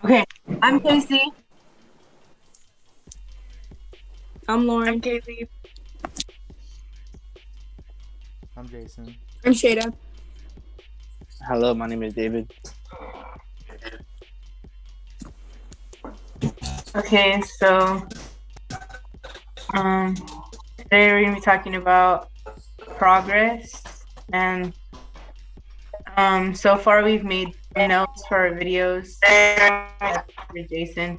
Okay, I'm Casey. I'm I'm Lauren. Kaylee. I'm Jason. I'm Shada. Hello, my name is David. Okay, so um, today we're gonna be talking about progress, and so far we've made notes for our videos. For Jason.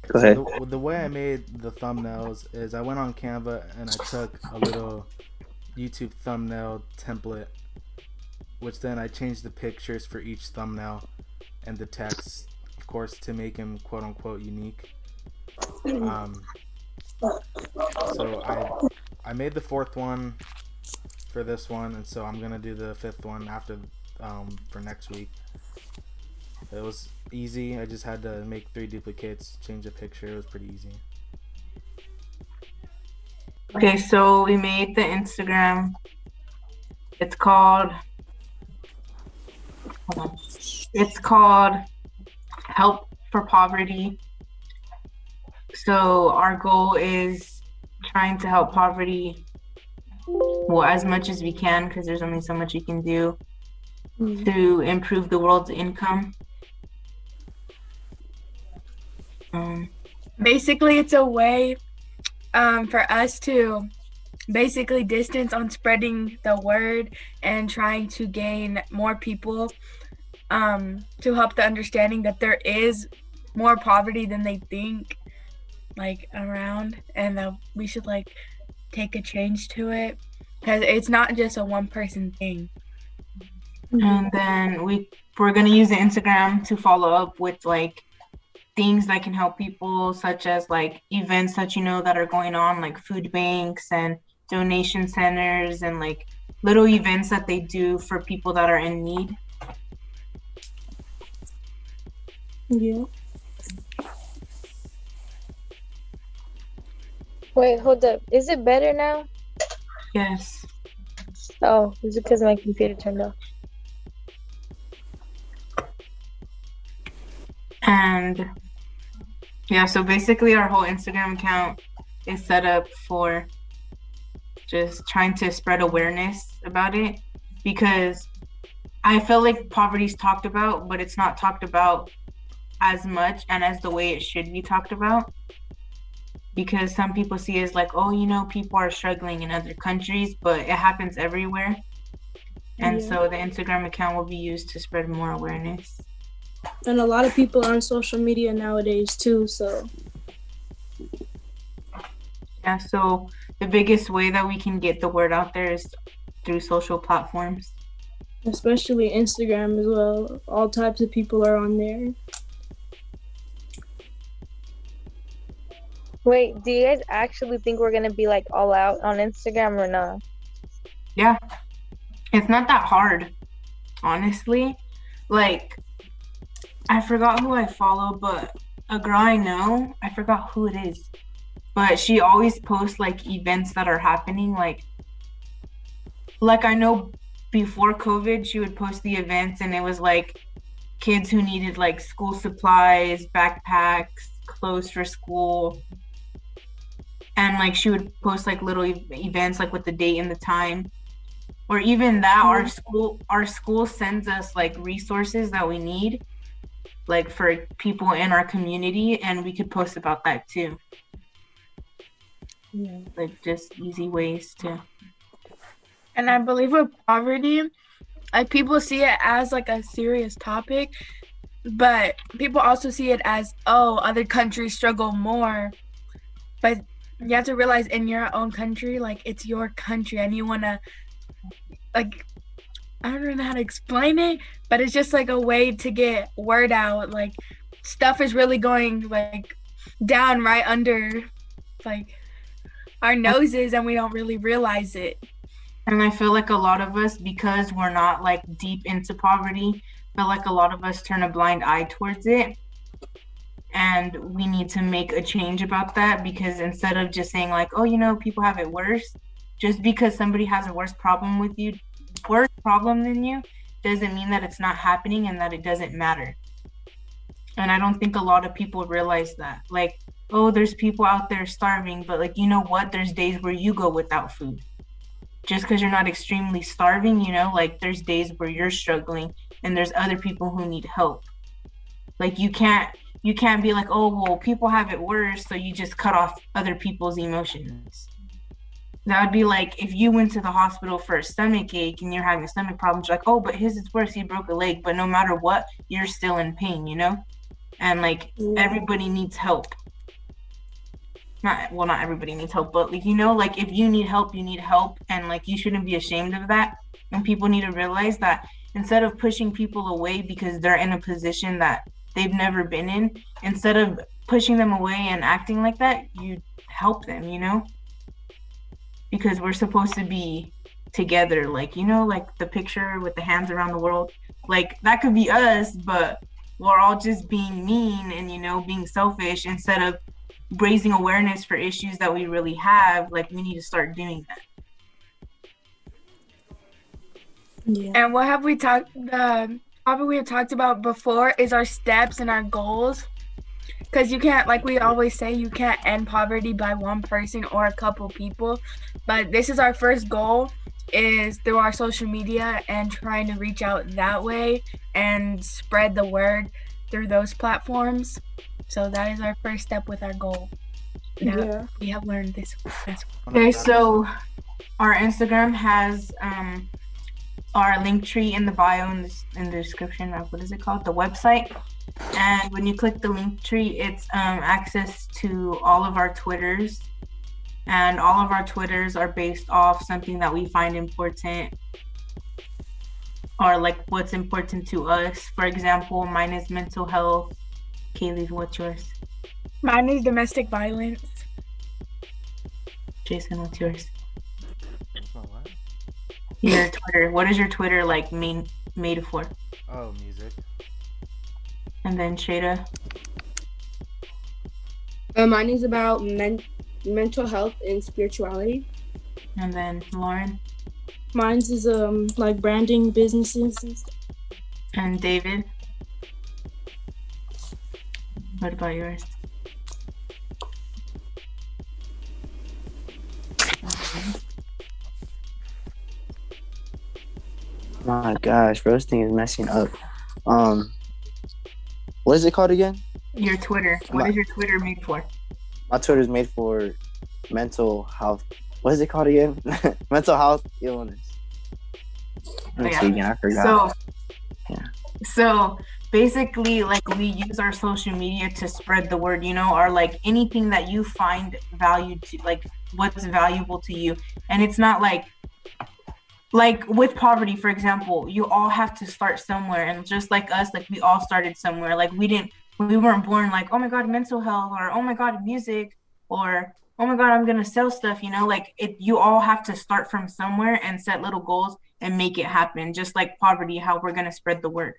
Go So ahead. the way I made the thumbnails is I went on Canva and I took a little YouTube thumbnail template, which then I changed the pictures for each thumbnail and the text, of course, to make them quote unquote unique. Um, so I made the fourth one for this one, and so I'm gonna do the fifth one after for next week. It was easy. I just had to make 3 duplicates, change a picture. It was pretty easy. Okay, so we made the Instagram. It's called. Hold on. It's called Help for Poverty. So our goal is trying to help poverty, well, as much as we can, because there's only so much you can do to improve the world's income. Basically, it's a way for us to basically distance on spreading the word and trying to gain more people to help the understanding that there is more poverty than they think around, and that we should take a change to it, because it's not just a one person thing. And then we're gonna use the Instagram to follow up with things that can help people, such as events that that are going on, like food banks and donation centers, and little events that they do for people that are in need. Yeah. Wait, hold up. Is it better now? Yes. Oh, is it because my computer turned off? And yeah, so basically our whole Instagram account is set up for just trying to spread awareness about it, because I feel like poverty's talked about, but it's not talked about as much and as the way it should be talked about, because some people see it as oh, people are struggling in other countries, but it happens everywhere. And so the Instagram account will be used to spread more awareness. And a lot of people are on social media nowadays too, so yeah, so the biggest way that we can get the word out there is through social platforms, especially Instagram as well. All types of people are on there. Wait, do you guys actually think we're gonna be all out on Instagram or not? Yeah, it's not that hard, honestly. I forgot who I follow, but a girl I know, I forgot who it is, but she always posts events that are happening. I know before COVID, she would post the events, and it was kids who needed school supplies, backpacks, clothes for school, and she would post little events with the date and the time. Or even that, our school sends us resources that we need, for people in our community, and we could post about that too. Yeah. Just easy ways to. And I believe with poverty, people see it as a serious topic, but people also see it as, oh, other countries struggle more. But you have to realize, in your own country, it's your country, and you want to I don't know how to explain it, but it's just a way to get word out. Stuff is really going down right under our noses, and we don't really realize it. And I feel a lot of us, because we're not deep into poverty, feel a lot of us turn a blind eye towards it. And we need to make a change about that, because instead of just saying oh, people have it worse, just because somebody has a worse problem than you, doesn't mean that it's not happening and that it doesn't matter. And I don't think a lot of people realize that. Like, oh, there's people out there starving, but like, you know what? There's days where you go without food. Just because you're not extremely starving, you know, like there's days where you're struggling and there's other people who need help. Like you can't be like, oh, well, people have it worse, so you just cut off other people's emotions. That would be like if you went to the hospital for a stomach ache and you're having stomach problems, you're like, oh, but his is worse, he broke a leg. But no matter what, you're still in pain, you know? And like everybody needs help. Not everybody needs help, but like, you know, like if you need help, you need help, and like you shouldn't be ashamed of that. And people need to realize that instead of pushing people away because they're in a position that they've never been in, instead of pushing them away and acting like that, you help them, you know? Because we're supposed to be together, like, you know, like the picture with the hands around the world, like that could be us, but we're all just being mean and, you know, being selfish instead of raising awareness for issues that we really have. Like we need to start doing that. Yeah. And what have we talked? The topic we have talked about before is our steps and our goals. Because you can't, like we always say, you can't end poverty by one person or a couple people. But this is our first goal, is through our social media and trying to reach out that way and spread the word through those platforms. So that is our first step with our goal. Yeah. We have learned this. Okay, so our Instagram has our link tree in the bio in the description of, what is it called? The website. And when you click the link tree, it's access to all of our Twitters. And all of our Twitters are based off something that we find important, or like what's important to us. For example, mine is mental health. Kaylee, what's yours? Mine is domestic violence. Jason, what's yours? Oh, what? Your Twitter. What is your Twitter like made for? Oh, music. And then Shada. Mine is about mental health and spirituality. And then Lauren. Mine's is like branding businesses and stuff. And David. What about yours? My gosh, bro, this thing is messing up. What is it called again? Your Twitter. What is your Twitter made for? My Twitter is made for mental health. What is it called again? Mental health illness. Let me see again. I forgot. So basically, like we use our social media to spread the word, you know, or like anything that you find valued to, like what's valuable to you. And it's not like with poverty, for example, you all have to start somewhere. And just like us, like we all started somewhere. Like we weren't born like, oh my God, mental health, or oh my God, music, or oh my God, I'm gonna sell stuff, you know, like you all have to start from somewhere and set little goals and make it happen. Just like poverty, how we're gonna spread the word.